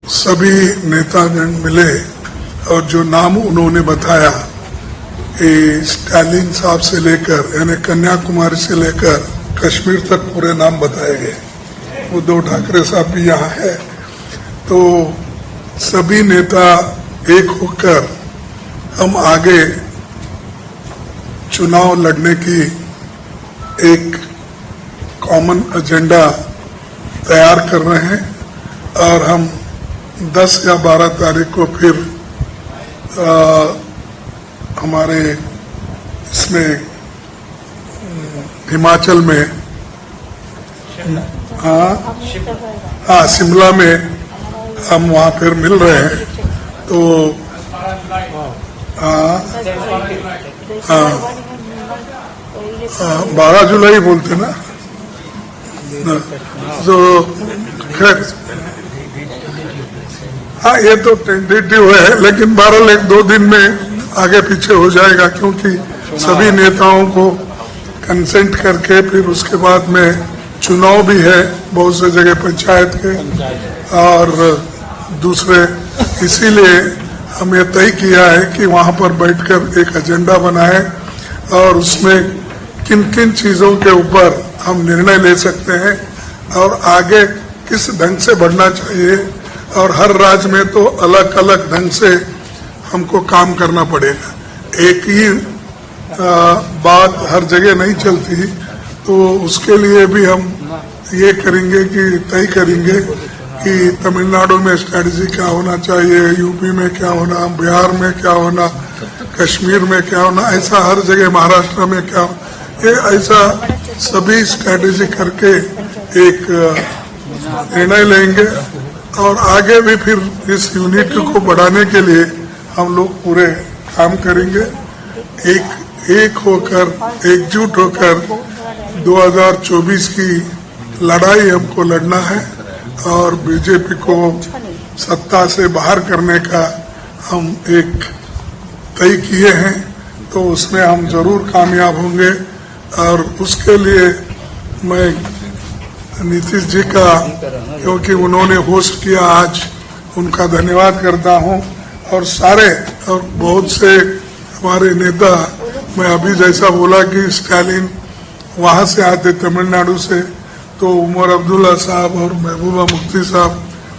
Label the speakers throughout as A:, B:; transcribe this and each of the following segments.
A: सभी नेतागण मिले और जो नाम उन्होंने बताया, स्टालिन साहब से लेकर यानी कन्याकुमारी से लेकर कश्मीर तक पूरे नाम बताए गए। उद्धव ठाकरे साहब भी यहाँ है। तो सभी नेता एक होकर हम आगे चुनाव लड़ने की एक कॉमन एजेंडा तैयार कर रहे हैं और हम 10 या 12 तारीख को फिर हमारे इसमें हिमाचल में शिमला में हम वहाँ फिर मिल रहे हैं। तो 12 जुलाई बोलते ना, तो खैर हाँ ये तो टेंटेटिव है, लेकिन 12 एक 2 दिन में आगे पीछे हो जाएगा, क्योंकि सभी नेताओं को कंसेंट करके फिर उसके बाद में चुनाव भी है बहुत से जगह पंचायत के और दूसरे। इसीलिए हम ये तय किया है कि वहाँ पर बैठकर एक एजेंडा बनाए और उसमें किन किन चीज़ों के ऊपर हम निर्णय ले सकते हैं और आगे किस ढंग से बढ़ना चाहिए। और हर राज्य में तो अलग अलग ढंग से हमको काम करना पड़ेगा, एक ही बात हर जगह नहीं चलती। तो उसके लिए भी हम ये करेंगे कि तय करेंगे कि तमिलनाडु में स्ट्रेटजी क्या होना चाहिए, यूपी में क्या होना, बिहार में क्या होना, कश्मीर में क्या होना, ऐसा हर जगह, महाराष्ट्र में क्या, ये ऐसा सभी स्ट्रेटजी करके एक निर्णय लेंगे और आगे भी फिर इस यूनिटी को बढ़ाने के लिए हम लोग पूरे काम करेंगे। एक होकर, एकजुट होकर 2024 की लड़ाई हमको लड़ना है और बीजेपी को सत्ता से बाहर करने का हम एक तय किए हैं। तो उसमें हम जरूर कामयाब होंगे और उसके लिए मैं नीतीश जी का, क्योंकि उन्होंने होस्ट किया आज, उनका धन्यवाद करता हूं। और सारे और बहुत से हमारे नेता, मैं अभी जैसा बोला कि स्टालिन वहां से आते तमिलनाडु से, तो उमर अब्दुल्ला साहब और महबूबा मुफ्ती साहब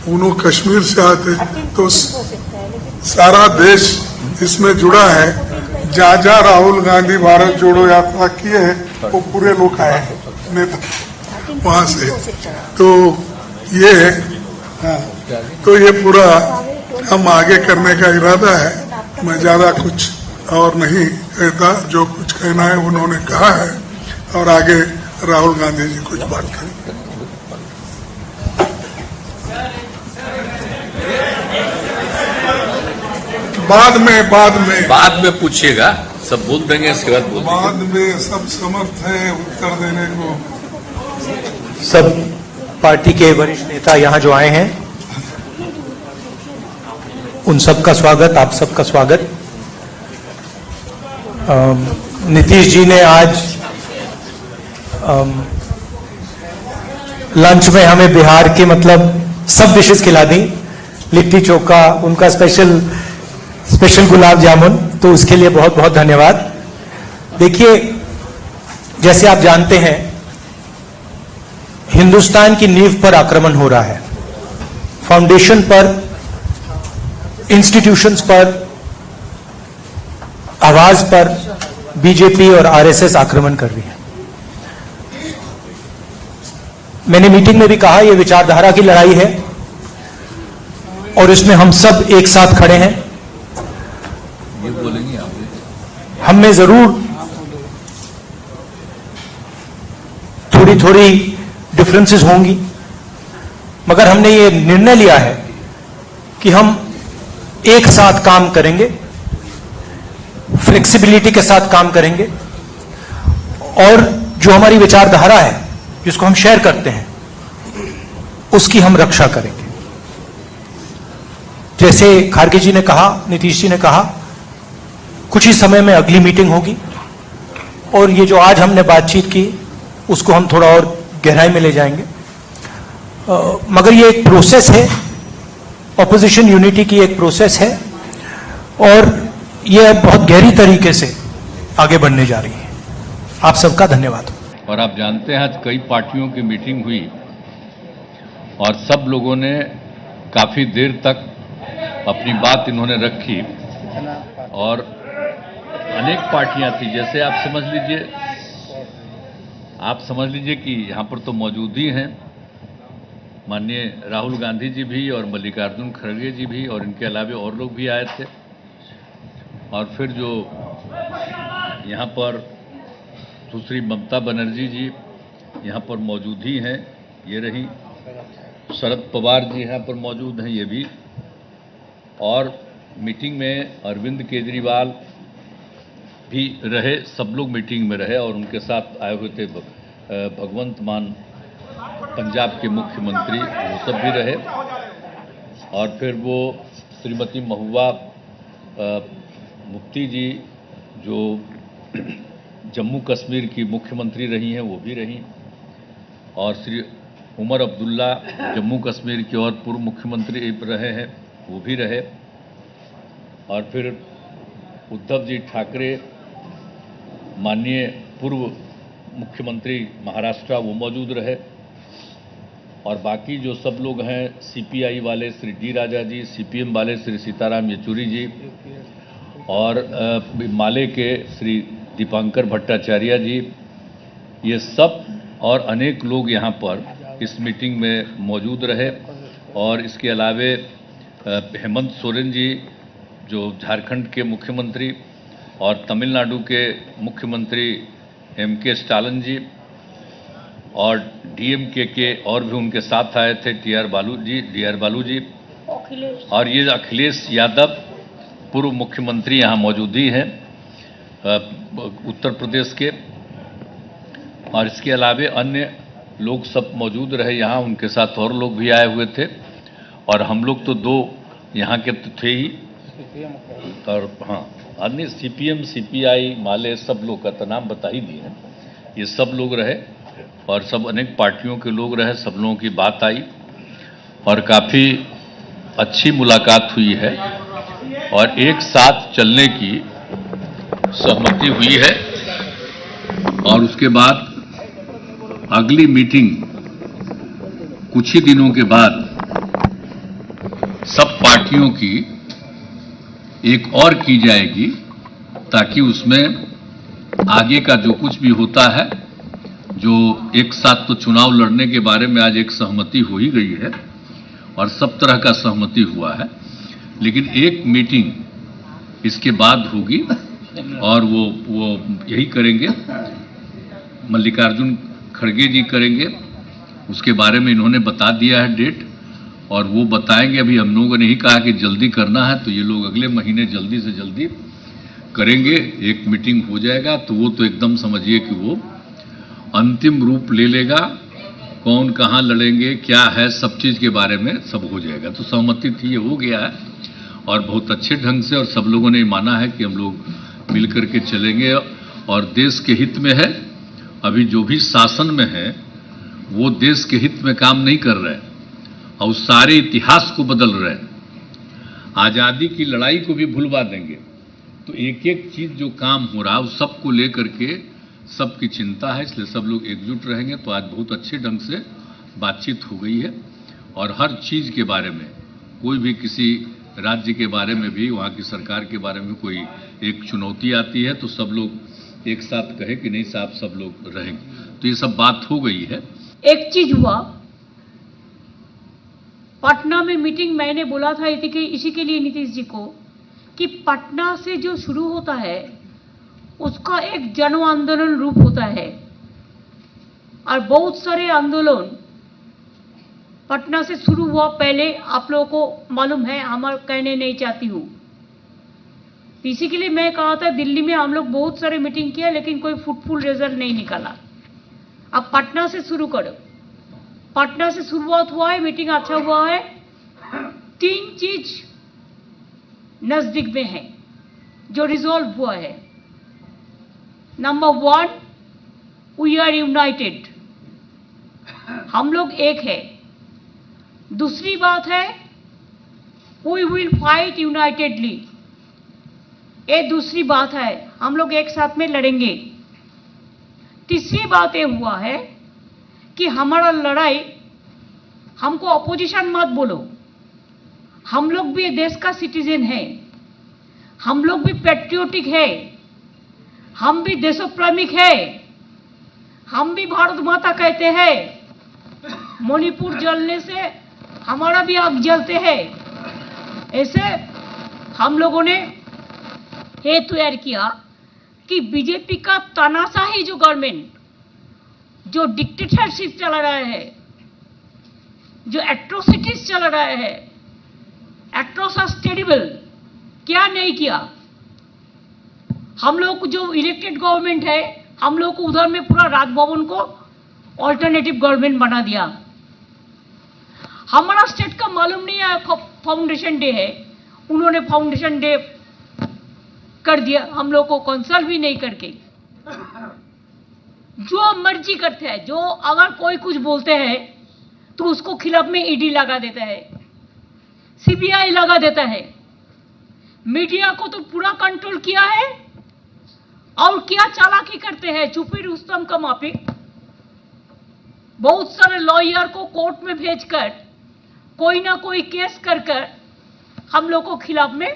A: उन्होंने कश्मीर से आते, तो सारा देश इसमें जुड़ा है। जहाँ राहुल गांधी भारत जोड़ो यात्रा किए है वो पूरे लोग आए हैं नेता वहां से। तो ये है, तो ये पूरा हम आगे करने का इरादा है। मैं ज्यादा कुछ और नहीं कहता, जो कुछ कहना है उन्होंने कहा है और आगे राहुल गांधी जी कुछ बात करेंगे।
B: बाद में पूछिएगा, सब बोल देंगे, इसके बाद
A: में सब समर्थ है उत्तर देने को।
C: सब पार्टी के वरिष्ठ नेता यहाँ जो आए हैं उन सबका स्वागत, आप सबका स्वागत। नीतीश जी ने आज लंच में हमें बिहार के मतलब सब डिशेस खिला दी, लिट्टी चोखा, उनका स्पेशल गुलाब जामुन, तो उसके लिए बहुत बहुत धन्यवाद। देखिए, जैसे आप जानते हैं हिंदुस्तान की नींव पर आक्रमण हो रहा है, फाउंडेशन पर, इंस्टीट्यूशंस पर, आवाज पर बीजेपी और आरएसएस आक्रमण कर रही है। मैंने मीटिंग में भी कहा यह विचारधारा की लड़ाई है और इसमें हम सब एक साथ खड़े हैं।
B: ये बोलेंगे आप,
C: हम में जरूर थोड़ी डिफरेंसेस होंगी, मगर हमने ये निर्णय लिया है कि हम एक साथ काम करेंगे, फ्लेक्सिबिलिटी के साथ काम करेंगे और जो हमारी विचारधारा है जिसको हम शेयर करते हैं उसकी हम रक्षा करेंगे। जैसे खारगे जी ने कहा, नीतीश जी ने कहा, कुछ ही समय में अगली मीटिंग होगी और ये जो आज हमने बातचीत की उसको हम थोड़ा और गहराई में ले जाएंगे। मगर ये एक प्रोसेस है ऑपोजिशन यूनिटी की एक प्रोसेस है और यह बहुत गहरी तरीके से आगे बढ़ने जा रही है। आप सबका धन्यवाद।
B: और आप जानते हैं आज कई पार्टियों की मीटिंग हुई और सब लोगों ने काफी देर तक अपनी बात इन्होंने रखी और अनेक पार्टियां थी। जैसे आप समझ लीजिए कि यहां पर तो मौजूद ही हैं माननीय राहुल गांधी जी भी और मल्लिकार्जुन खड़गे जी भी और इनके अलावे और लोग भी आए थे। और फिर जो यहां पर सुश्री ममता बनर्जी जी यहां पर मौजूद ही हैं, ये रही। शरद पवार जी यहां पर मौजूद हैं, ये भी। और मीटिंग में अरविंद केजरीवाल भी रहे, सब लोग मीटिंग में रहे और उनके साथ आए हुए थे भगवंत मान पंजाब के मुख्यमंत्री, वो सब भी रहे। और फिर वो श्रीमती महुआ मुफ्ती जी जो जम्मू कश्मीर की मुख्यमंत्री रही हैं, वो भी रहीं। और श्री उमर अब्दुल्ला जम्मू कश्मीर के और पूर्व मुख्यमंत्री रहे हैं, वो भी रहे। और फिर उद्धव जी ठाकरे माननीय पूर्व मुख्यमंत्री महाराष्ट्र, वो मौजूद रहे। और बाकी जो सब लोग हैं, सीपीआई वाले श्री डी राजा जी, सीपीएम वाले श्री सीताराम येचुरी जी और माले के श्री दीपांकर भट्टाचार्य जी, ये सब और अनेक लोग यहाँ पर इस मीटिंग में मौजूद रहे। और इसके अलावे हेमंत सोरेन जी जो झारखंड के मुख्यमंत्री और तमिलनाडु के मुख्यमंत्री एमके स्टालिन जी और डीएमके के और भी उनके साथ आए थे डी आर बालू जी और ये अखिलेश यादव पूर्व मुख्यमंत्री यहाँ मौजूद ही हैं उत्तर प्रदेश के। और इसके अलावे अन्य लोग सब मौजूद रहे यहाँ, उनके साथ और लोग भी आए हुए थे। और हम लोग तो दो यहाँ के तो थे ही, और हाँ अन्य सीपीएम सीपीआई माले सब लोग का तो नाम बता ही दिए हैं। ये सब लोग रहे और सब अनेक पार्टियों के लोग रहे, सब लोगों की बात आई और काफ़ी अच्छी मुलाकात हुई है और एक साथ चलने की सहमति हुई है। और उसके बाद अगली मीटिंग कुछ ही दिनों के बाद सब पार्टियों की एक और की जाएगी ताकि उसमें आगे का जो कुछ भी होता है, जो एक साथ तो चुनाव लड़ने के बारे में आज एक सहमति हो ही गई है और सब तरह का सहमति हुआ है, लेकिन एक मीटिंग इसके बाद होगी और वो यही करेंगे, मल्लिकार्जुन खड़गे जी करेंगे। उसके बारे में इन्होंने बता दिया है डेट और वो बताएंगे। अभी हम लोगों ने ही कहा कि जल्दी करना है तो ये लोग अगले महीने जल्दी से जल्दी करेंगे, एक मीटिंग हो जाएगा। तो वो तो एकदम समझिए कि वो अंतिम रूप ले लेगा, कौन कहाँ लड़ेंगे क्या है सब चीज़ के बारे में सब हो जाएगा। तो सहमति थी, ये हो गया है और बहुत अच्छे ढंग से और सब लोगों ने माना है कि हम लोग मिल करके चलेंगे और देश के हित में है। अभी जो भी शासन में है वो देश के हित में काम नहीं कर रहे और सारे इतिहास को बदल रहे हैं, आज़ादी की लड़ाई को भी भुलवा देंगे। तो एक एक चीज़ जो काम हो रहा है उस सबको लेकर के सबकी चिंता है, इसलिए सब लोग एकजुट रहेंगे। तो आज बहुत अच्छे ढंग से बातचीत हो गई है और हर चीज़ के बारे में, कोई भी किसी राज्य के बारे में भी, वहाँ की सरकार के बारे में कोई एक चुनौती आती है तो सब लोग एक साथ कहे कि नहीं साहब सब लोग रहेंगे। तो ये सब बात हो गई है।
D: एक चीज हुआ, पटना में मीटिंग मैंने बोला था इसी के लिए नीतीश जी को कि पटना से जो शुरू होता है उसका एक जन आंदोलन रूप होता है और बहुत सारे आंदोलन पटना से शुरू हुआ। पहले आप लोगों को मालूम है, हम कहने नहीं चाहती हूँ। इसी के लिए मैं कहा था दिल्ली में हम लोग बहुत सारे मीटिंग किया लेकिन कोई फ्रूटफुल रिजल्ट नहीं निकाला। अब पटना से शुरू करो, पटना से शुरुआत हुआ है, मीटिंग अच्छा हुआ है। 3 चीज नजदीक में है जो रिजॉल्व हुआ है। नंबर 1, वी आर यूनाइटेड, हम लोग एक है। दूसरी बात है वी विल फाइट यूनाइटेडली। ये दूसरी बात है, हम लोग एक साथ में लड़ेंगे। तीसरी बात ये हुआ है कि हमारा लड़ाई, हमको अपोजिशन मत बोलो, हम लोग भी देश का सिटीजन है, हम लोग भी पैट्रियोटिक है, हम भी देशप्रेमिक है, हम भी भारत माता कहते हैं। मणिपुर जलने से हमारा भी आग जलते हैं। ऐसे हम लोगों ने ये तैयार किया कि बीजेपी का तानाशाही जो गवर्नमेंट, जो डिक्टेटरशिप चला रहा है, जो एट्रोसिटीज चल रहा है, एट्रोसस टेरिबल, क्या नहीं किया। हम लोग जो इलेक्टेड गवर्नमेंट है, हम लोग को उधर में पूरा राजभवन को ऑल्टरनेटिव गवर्नमेंट बना दिया। हमारा स्टेट का मालूम नहीं है फाउंडेशन डे है, उन्होंने फाउंडेशन डे कर दिया, हम लोग को कंसल्ट भी नहीं करके। जो मर्जी करते हैं, जो अगर कोई कुछ बोलते हैं तो उसको खिलाफ में ईडी लगा देता है, सीबीआई लगा देता है। मीडिया को तो पूरा कंट्रोल किया है। और क्या चालाकी करते हैं, छुपी रुस्तम का माफिक बहुत सारे लॉयर को कोर्ट में भेजकर कोई ना कोई केस कर कर हम लोग को खिलाफ में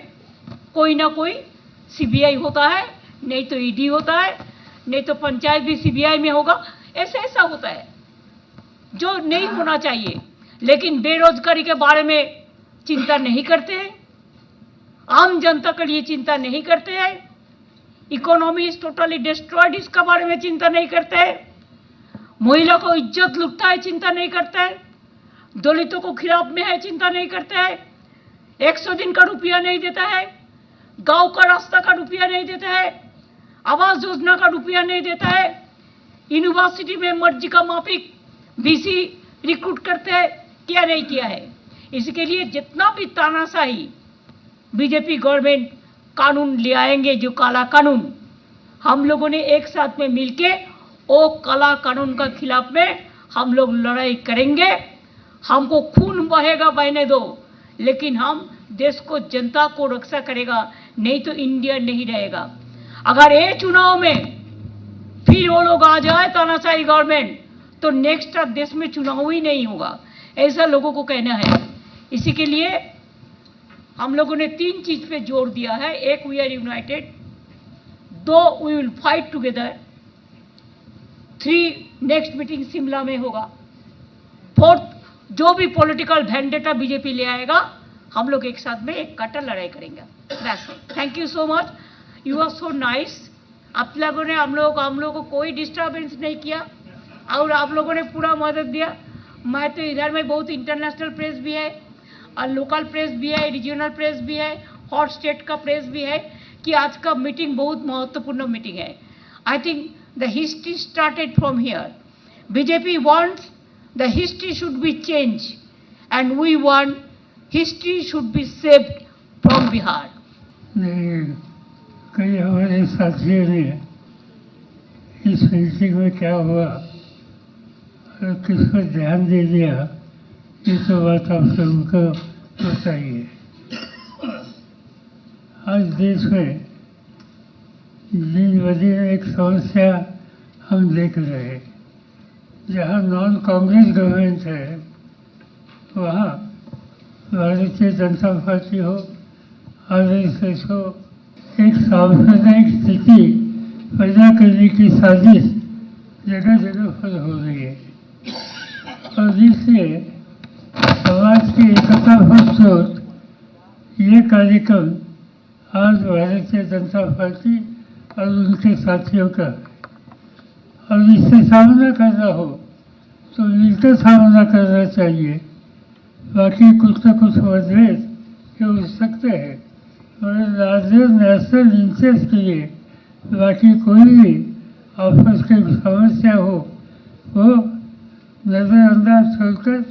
D: कोई ना कोई सीबीआई होता है, नहीं तो ईडी होता है, नहीं तो पंचायत भी सीबीआई में होगा। ऐसा होता है जो नहीं होना चाहिए। लेकिन बेरोजगारी के बारे में चिंता नहीं करते हैं, आम जनता के लिए चिंता नहीं करते हैं, इकोनॉमी इज टोटली डिस्ट्रॉयड इसका बारे में चिंता नहीं करते हैं, महिला को इज्जत लुटता है चिंता नहीं करते हैं, दलितों को खिलाफ में है चिंता नहीं करते हैं, 100 दिन का रुपया नहीं देता है, गांव का रास्ता का रुपया नहीं देता है, आवास योजना का रुपया नहीं देता है, यूनिवर्सिटी में मर्जी का माफिक बीसी रिक्रूट करते हैं, क्या नहीं किया है। इसके लिए जितना भी तानाशाही बीजेपी गवर्नमेंट कानून ले आएंगे, जो काला कानून, हम लोगों ने एक साथ में मिलके वो काला कानून का खिलाफ में हम लोग लड़ाई करेंगे। हमको खून बहेगा बहने दो, लेकिन हम देश को, जनता को रक्षा करेगा, नहीं तो इंडिया नहीं रहेगा। अगर ये चुनाव में फिर वो लोग आ जाए तानाशाही गवर्नमेंट, तो नेक्स्ट देश में चुनाव ही नहीं होगा, ऐसा लोगों को कहना है। इसी के लिए हम लोगों ने 3 चीज पे जोर दिया है। 1, we are united, 2, we will fight together, 3, next meeting Shimla में होगा, 4, जो भी पॉलिटिकल वेंडेटा बीजेपी ले आएगा, हम लोग एक साथ में एक कट्टर लड़ाई करेंगे। Thank you so much, you are so nice. आप लोगों ने हम लोगों को कोई डिस्टर्बेंस नहीं किया और आप लोगों ने पूरा मदद दिया। मैं तो इधर में बहुत इंटरनेशनल प्रेस भी है और लोकल प्रेस भी है, रीजनल प्रेस भी है, हॉट स्टेट का प्रेस भी है कि आज का मीटिंग बहुत महत्वपूर्ण मीटिंग है। I think the history started from here. BJP wants the history should be change and we want history should be saved from Bihar.
E: कई हमारे साथियों ने इस मीटिंग में क्या हुआ और किस पर ध्यान दे दिया, ये तो बात आप सबको बताइए। आज देश में दिन ब दिन एक समस्या हम देख रहे हैं। जहाँ नॉन कांग्रेस गवर्नमेंट है, वहाँ भारतीय जनता पार्टी हो, आरएसएस हो, एक सांप्रदायिक स्थिति पैदा करने की साजिश जगह जगह पर हो रही है। और इसलिए समाज की एकता पर स्रोत ये कार्यक्रम आज भारतीय जनता पार्टी और उनके साथियों का, और इससे सामना करना हो तो मिलकर सामना करना चाहिए। बाकी कुछ न कुछ मतभेद हो सकते हैं, और लार्जर नेशनल इंटरेस्ट के लिए बाकी कोई भी आपस की समस्या हो वो नज़रअंदाज छोड़कर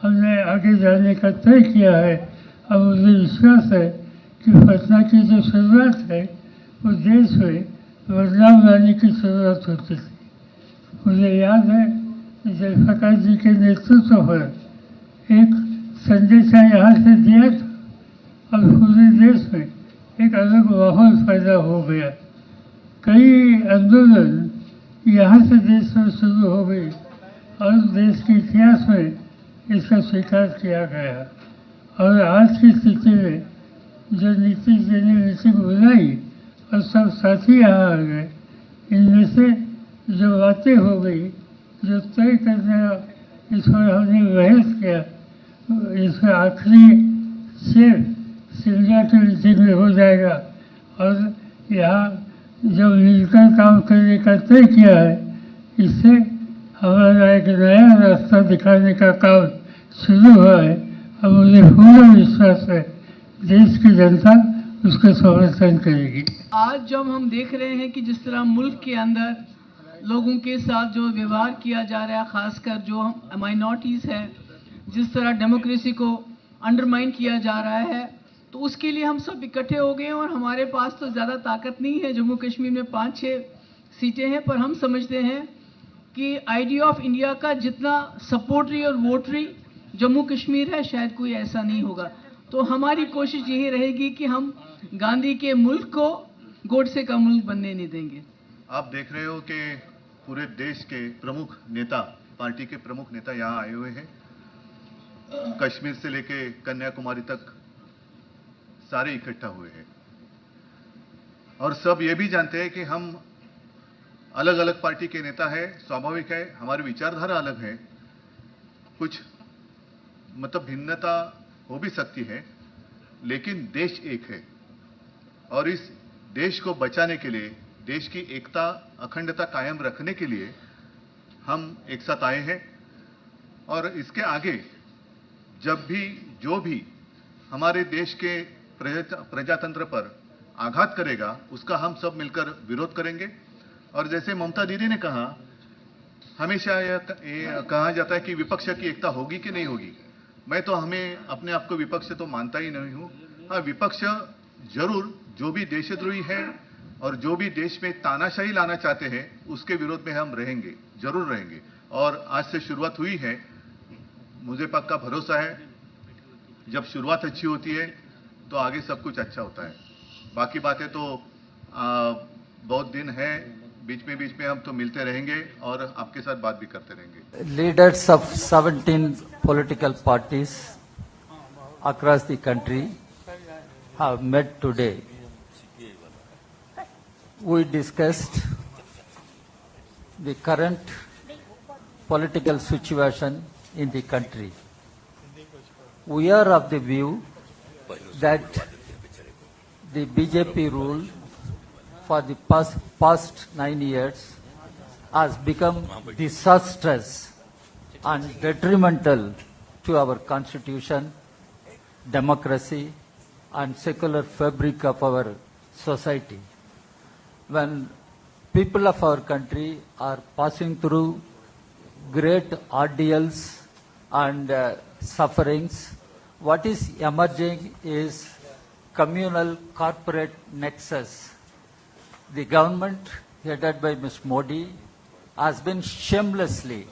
E: हमने आगे जाने का तय किया है। अब मुझे विश्वास है कि पटना की जो शुरुआत है वो देश में बदलाव लाने की शुरुआत होती थी। मुझे याद है कि जयप्रकाश जी के नेतृत्व पर एक संदेशा यहाँ से दिया था अब पूरे देश में एक अलग माहौल पैदा हो गया। कई आंदोलन यहाँ से देश में शुरू हो गई और देश के इतिहास में इसका स्वीकार किया गया। और आज की स्थिति में जो नीतीश जी ने मीटिंग बुलाई और सब साथी यहाँ आ गए, इनमें से जो बातें हो गई, जो तय करने इस पर हमने बहस किया, इसमें आखिरी शेर शिमला की मीटिंग में हो जाएगा। और यहाँ जो मिलकर काम करने का तय किया है, इससे हमारा एक नया रास्ता दिखाने का काम शुरू हुआ है। अब मुझे पूरा विश्वास है देश की जनता उसका समर्थन करेगी।
F: आज जब हम देख रहे हैं कि जिस तरह मुल्क के अंदर लोगों के साथ जो व्यवहार किया जा रहा है, खासकर जो हम माइनॉरिटीज़ हैं, जिस तरह डेमोक्रेसी को अंडरमाइन किया जा रहा है, तो उसके लिए हम सब इकट्ठे हो गए। और हमारे पास तो ज़्यादा ताकत नहीं है, जम्मू कश्मीर में 5-6 सीटें हैं, पर हम समझते हैं कि आइडिया ऑफ इंडिया का जितना सपोर्टरी और वोटरी जम्मू कश्मीर है, शायद कोई ऐसा नहीं होगा। तो हमारी कोशिश यही रहेगी कि हम गांधी के मुल्क को गोडसे का मुल्क बनने नहीं देंगे।
G: आप देख रहे हो कि पूरे देश के प्रमुख नेता, पार्टी के प्रमुख नेता यहाँ आए हुए हैं। कश्मीर से लेके कन्याकुमारी तक सारे इकट्ठा हुए हैं और सब ये भी जानते हैं कि हम अलग अलग पार्टी के नेता हैं। स्वाभाविक है, हमारी विचारधारा अलग है, कुछ मतलब भिन्नता हो भी सकती है, लेकिन देश एक है और इस देश को बचाने के लिए, देश की एकता अखंडता कायम रखने के लिए हम एक साथ आए हैं। और इसके आगे जब भी जो भी हमारे देश के प्रजातंत्र पर आघात करेगा, उसका हम सब मिलकर विरोध करेंगे। और जैसे ममता दीदी ने कहा, हमेशा यह कहा जाता है कि विपक्ष की एकता होगी कि नहीं होगी। मैं तो अपने आप को विपक्ष तो मानता ही नहीं हूं। हाँ, विपक्ष जरूर जो भी देशद्रोही है और जो भी देश में तानाशाही लाना चाहते हैं, उसके विरोध में हम रहेंगे, जरूर रहेंगे। और आज से शुरुआत हुई है, मुझे पक्का भरोसा है जब शुरुआत अच्छी होती है तो आगे सब कुछ अच्छा होता है। बाकी बातें तो बहुत दिन है, बीच में हम तो मिलते रहेंगे और आपके साथ बात भी करते रहेंगे।
H: Leaders of 17 political parties across the country have met today. We discussed the current political situation in the country. We are of the view that the BJP rule for the past 9 years has become disastrous and detrimental to our constitution, democracy, and secular fabric of our society. When people of our country are passing through great ordeals and sufferings, what is emerging is communal corporate nexus. The government headed by Ms. Modi has been shamelessly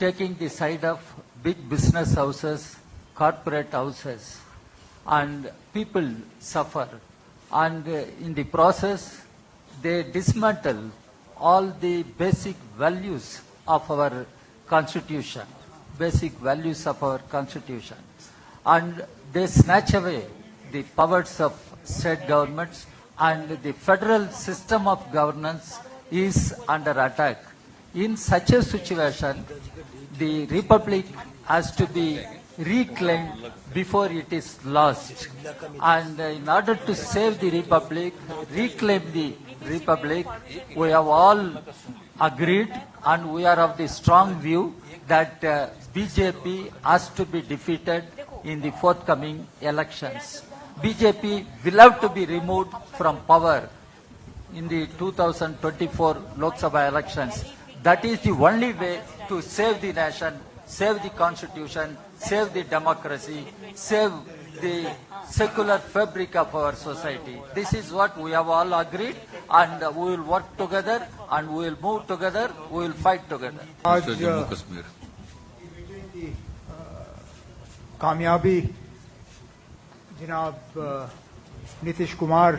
H: taking the side of big business houses, corporate houses, and people suffer. And in the process, they dismantle all the basic values of our constitution, basic values of our constitution. And they snatch away the powers of state governments, and the federal system of governance is under attack. In such a situation, the republic has to be reclaimed before it is lost. And in order to save the republic, reclaim the republic, we have all agreed and we are of the strong view that BJP has to be defeated in the forthcoming elections. BJP will have to be removed from power in the 2024 Lok Sabha elections. That is the only way to save the nation, save the constitution, save the democracy, save the secular fabric of our society. This is what we have all agreed, and we will work together and we will move together, we will fight together.
B: आज जम्मू कश्मीर
C: कामयाबी
I: जनाब नीतीश कुमार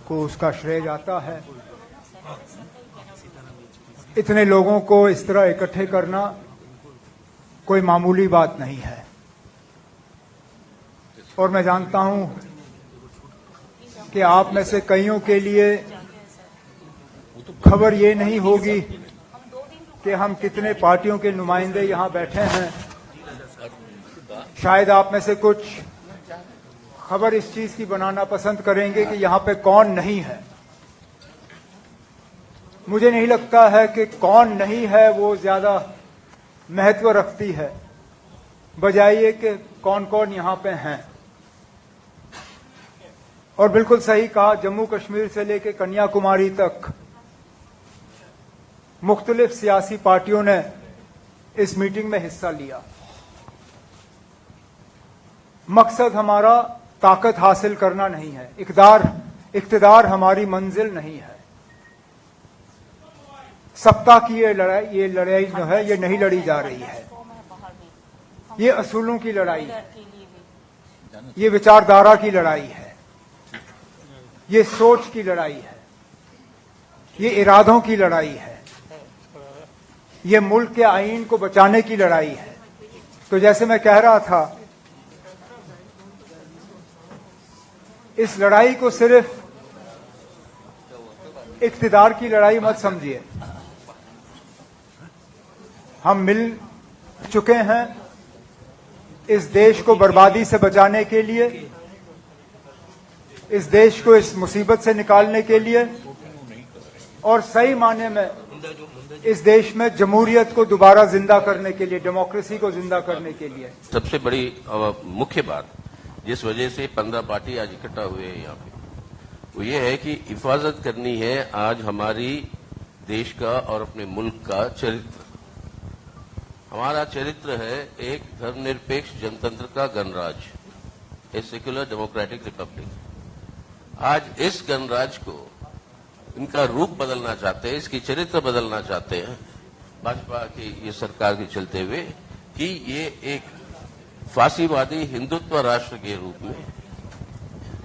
I: को उसका श्रेय जाता है। इतने लोगों को इस तरह इकट्ठे करना कोई मामूली बात नहीं है और मैं जानता हूं कि आप में से कईयों के लिए खबर ये नहीं होगी कि हम कितने पार्टियों के नुमाइंदे यहां बैठे हैं। शायद आप में से कुछ खबर इस चीज की बनाना पसंद करेंगे कि यहां पे कौन नहीं है। मुझे नहीं लगता है कि कौन नहीं है वो ज्यादा महत्व रखती है, बजाय कि कौन कौन यहां पे हैं। और बिल्कुल सही कहा, जम्मू कश्मीर से लेकर कन्याकुमारी तक मुख्तलिफ सियासी पार्टियों ने इस मीटिंग में हिस्सा लिया। मकसद हमारा ताकत हासिल करना नहीं है, इक़्तिदार हमारी मंजिल नहीं है। सत्ता की ये लड़ाई जो है ये नहीं लड़ी जा रही है। ये असूलों की लड़ाई है, ये विचारधारा की लड़ाई है, ये सोच की लड़ाई है, ये इरादों की लड़ाई है, ये मुल्क के आईन को बचाने की लड़ाई है। तो जैसे मैं कह रहा था, इस लड़ाई को सिर्फ इक़्तिदार की लड़ाई मत समझिए। हम मिल चुके हैं इस देश को बर्बादी से बचाने के लिए, इस देश को इस मुसीबत से निकालने के लिए और सही मायने में इस देश में जमहूरियत को दोबारा जिंदा करने के लिए, डेमोक्रेसी को जिंदा करने के लिए।
J: सबसे बड़ी मुख्य बात जिस वजह से 15 पार्टी आज इकट्ठा हुए हैं यहाँ पे, वो ये है कि हिफाजत करनी है आज हमारी देश का और अपने मुल्क का चरित्र। हमारा चरित्र है एक धर्मनिरपेक्ष जनतंत्र का गणराज, ए सेक्युलर डेमोक्रेटिक रिपब्लिक। आज इस गणराज को इनका रूप बदलना चाहते हैं, इसकी चरित्र बदलना चाहते हैं भाजपा की ये सरकार के चलते हुए कि ये एक फांसीवादी हिंदुत्व राष्ट्र के रूप में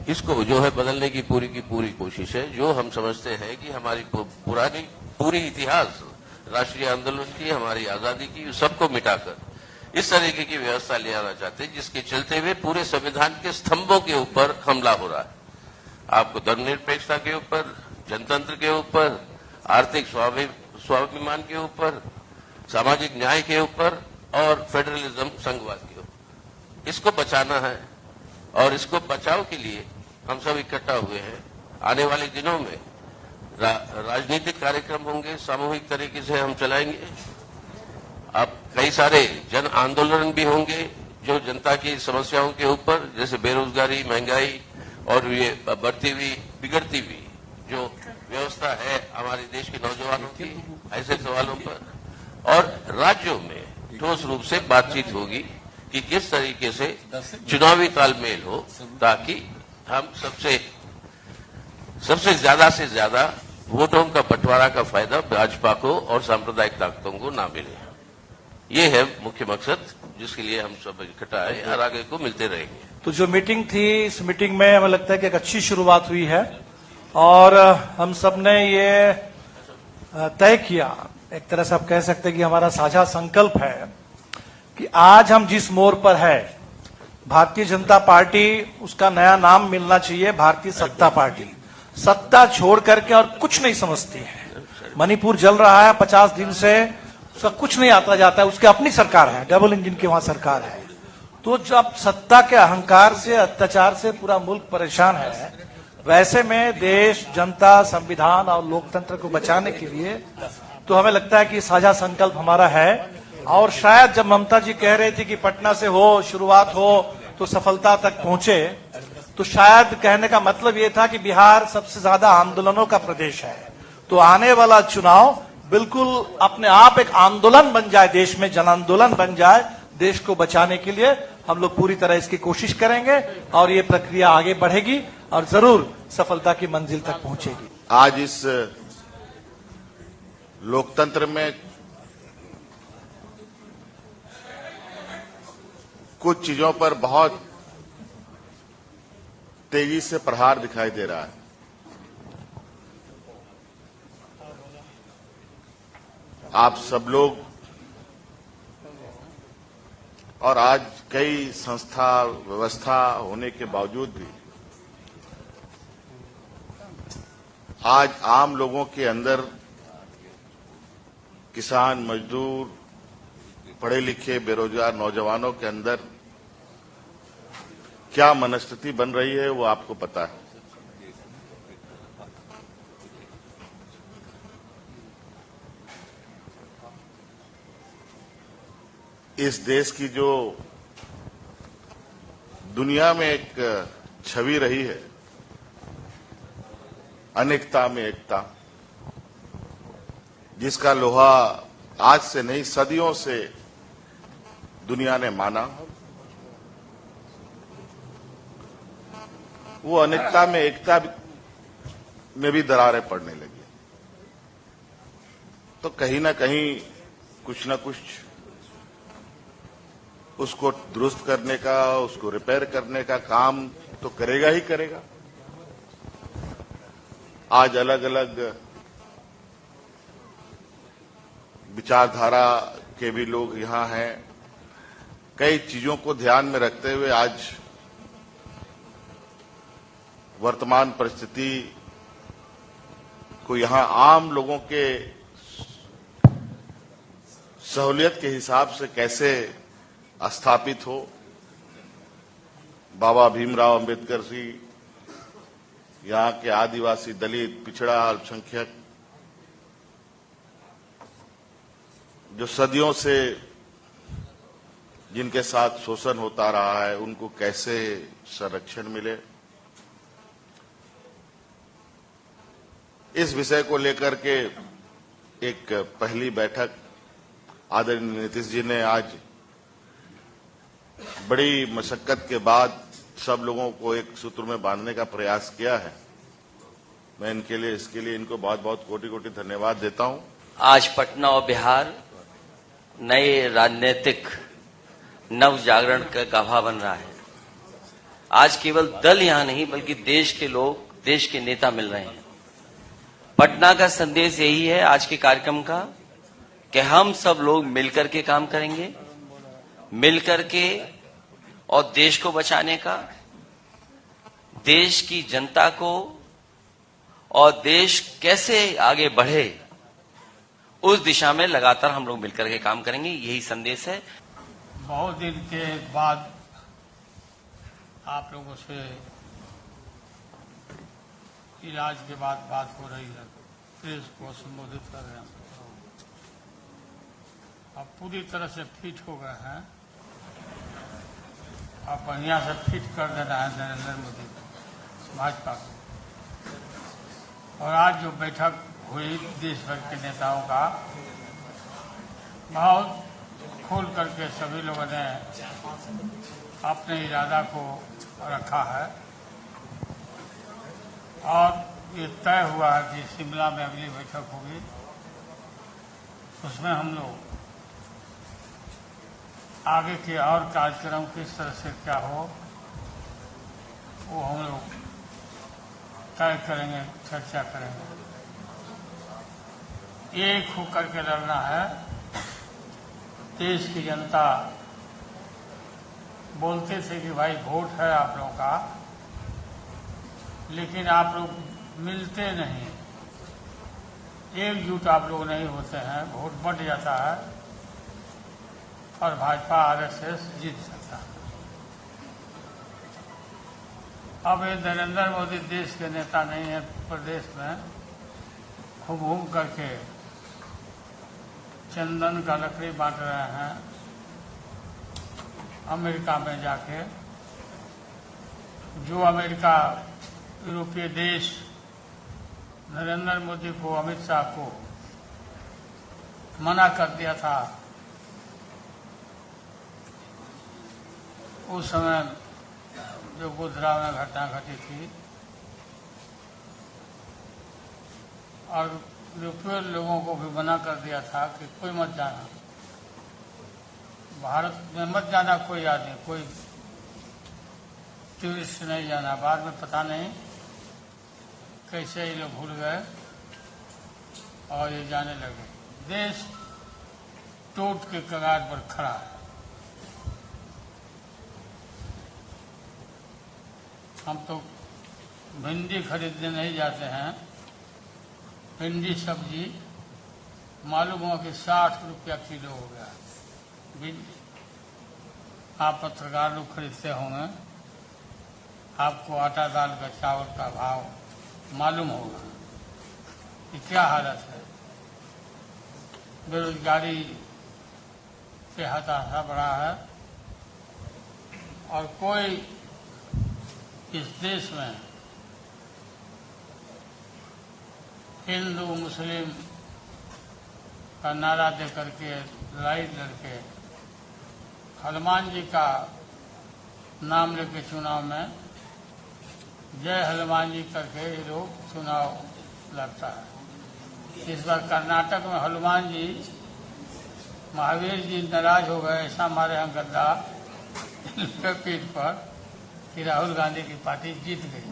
J: इसको जो है बदलने की पूरी कोशिश है। जो हम समझते हैं कि हमारी पूरी इतिहास राष्ट्रीय आंदोलन की, हमारी आजादी की, सबको मिटाकर इस तरीके की व्यवस्था ले आना चाहते हैं जिसके चलते हुए पूरे संविधान के स्तंभों के ऊपर हमला हो रहा है। आपको धर्मनिरपेक्षता के ऊपर, जनतंत्र के ऊपर, आर्थिक स्वाभिमान के ऊपर, सामाजिक न्याय के ऊपर और फेडरलिज्म, संघवाद के ऊपर इसको बचाना है। और इसको बचाव के लिए हम सब इकट्ठा हुए हैं। आने वाले दिनों में राजनीतिक कार्यक्रम होंगे, सामूहिक तरीके से हम चलाएंगे। अब कई सारे जन आंदोलन भी होंगे जो जनता की समस्याओं के ऊपर, जैसे बेरोजगारी, महंगाई और ये बढ़ती हुई, बिगड़ती हुई जो व्यवस्था है हमारे देश के नौजवानों की, ऐसे सवालों पर। और राज्यों में ठोस रूप से बातचीत होगी कि किस तरीके से चुनावी तालमेल हो ताकि हम सबसे ज्यादा से ज्यादा वोटों का बंटवारा का फायदा भाजपा को और सांप्रदायिक ताकतों को ना मिले। ये है मुख्य मकसद जिसके लिए हम सब इकट्ठा आए और आगे को मिलते रहेंगे।
K: तो जो मीटिंग थी, इस मीटिंग में हमें लगता है कि एक अच्छी शुरुआत हुई है और हम सब ने ये तय किया, एक तरह से आप कह सकते हैं कि हमारा साझा संकल्प है कि आज हम जिस मोड़ पर है, भारतीय जनता पार्टी, उसका नया नाम मिलना चाहिए भारतीय सत्ता पार्टी। सत्ता छोड़ करके और कुछ नहीं समझती है। मणिपुर जल रहा है 50 दिन से, उसका कुछ नहीं आता जाता है, उसकी अपनी सरकार है, डबल इंजन की वहां सरकार है। तो जब सत्ता के अहंकार से, अत्याचार से पूरा मुल्क परेशान है, वैसे में देश, जनता, संविधान और लोकतंत्र को बचाने के लिए तो हमें लगता है कि साझा संकल्प हमारा है। और शायद जब ममता जी कह रहे थे कि पटना से हो, शुरुआत हो तो सफलता तक पहुंचे, तो शायद कहने का मतलब ये था कि बिहार सबसे ज्यादा आंदोलनों का प्रदेश है। तो आने वाला चुनाव बिल्कुल अपने आप एक आंदोलन बन जाए, देश में जन आंदोलन बन जाए। देश को बचाने के लिए हम लोग पूरी तरह इसकी कोशिश करेंगे और ये प्रक्रिया आगे बढ़ेगी और जरूर सफलता की मंजिल तक पहुंचेगी।
L: आज इस लोकतंत्र में कुछ चीजों पर बहुत तेजी से प्रहार दिखाई दे रहा है। आप सब लोग और आज कई संस्था व्यवस्था होने के बावजूद भी आज आम लोगों के अंदर, किसान, मजदूर, पढ़े लिखे बेरोजगार नौजवानों के अंदर क्या मनस्थिति बन रही है वो आपको पता है। इस देश की जो दुनिया में एक छवि रही है, अनेकता में एकता, जिसका लोहा आज से नहीं सदियों से दुनिया ने माना, वो अनेकता में एकता में भी दरारें पड़ने लगी। तो कहीं ना कहीं कुछ न कुछ उसको दुरुस्त करने का, उसको रिपेयर करने का काम तो करेगा ही करेगा। आज अलग अलग विचारधारा के भी लोग यहां हैं। कई चीजों को ध्यान में रखते हुए आज वर्तमान परिस्थिति को यहां आम लोगों के सहूलियत के हिसाब से कैसे स्थापित हो, बाबा भीमराव अंबेडकर जी, यहाँ के आदिवासी, दलित, पिछड़ा, अल्पसंख्यक जो सदियों से जिनके साथ शोषण होता रहा है, उनको कैसे संरक्षण मिले, इस विषय को लेकर के एक पहली बैठक आदरणीय नीतीश जी ने आज बड़ी मशक्कत के बाद सब लोगों को एक सूत्र में बांधने का प्रयास किया है। मैं इसके लिए इनको बहुत बहुत कोटि कोटि धन्यवाद देता हूं।
M: आज पटना और बिहार नए राजनीतिक नव जागरण का गाभा बन रहा है। आज केवल दल यहां नहीं बल्कि देश के लोग, देश के नेता मिल रहे हैं। पटना का संदेश यही है आज के कार्यक्रम का कि हम सब लोग मिलकर के काम करेंगे, मिलकर के, और देश को बचाने का, देश की जनता को, और देश कैसे आगे बढ़े उस दिशा में लगातार हम लोग मिलकर के काम करेंगे। यही संदेश है।
E: बहुत दिन के बाद आप लोगों से इलाज के बाद बात हो रही है, प्रेस को संबोधित कर रहे हैं। आप पूरी तरह से फिट हो गए हैं। आप बढ़िया से फिट कर देना है नरेंद्र मोदी को, भाजपा को। और आज जो बैठक हुई देश भर के नेताओं का, बहुत खोल करके सभी लोगों ने अपने इरादा को रखा है और ये तय हुआ है कि शिमला में अगली बैठक होगी, उसमें हम लोग आगे के और कार्यक्रम किस तरह से क्या हो वो हम लोग तय करेंगे, चर्चा करेंगे। एक होकर के लड़ना है। देश की जनता बोलते थे कि भाई वोट है आप लोगों का, लेकिन आप लोग मिलते नहीं, एकजुट आप लोग नहीं होते हैं, वोट बढ़ जाता है और भाजपा आरएसएस जीत सकता है। अब ये नरेंद्र मोदी देश के नेता नहीं है, प्रदेश में खूब घूम करके चंदन का लकड़ी बांट रहे हैं। अमेरिका में जाके जो अमेरिका, यूरोपीय देश नरेंद्र मोदी को, अमित शाह को मना कर दिया था, उस समय जो गोधरा में घटना घटी थी, और यूरोपीय लोगों को भी मना कर दिया था कि कोई मत जाना, भारत में मत जाना कोई आदमी, कोई टूरिस्ट नहीं जाना। बाद में पता नहीं कैसे ये लोग भूल गए और ये जाने लगे। देश टूट के कगार पर खड़ा है। हम तो भिंडी खरीदने नहीं जाते हैं। भिंडी सब्जी मालूम हुआ कि 60 रुपया किलो हो गया भिंडी। आप पत्रकार लोग खरीदते होंगे, आपको आटा दाल का चावल का भाव मालूम होगा कि क्या हालत है। बेरोजगारी के हताशा बढ़ा है और कोई इस देश में हिंदू मुस्लिम का नारा दे करके लड़ाई लड़के हनुमान जी का नाम लेके चुनाव में जय हनुमान जी करके ये लोग चुनाव लड़ता है। इस बार कर्नाटक में हनुमान जी महावीर जी नाराज हो गए, ऐसा मारे हैं गद्दा पीठ पर कि राहुल गांधी की पार्टी जीत गई।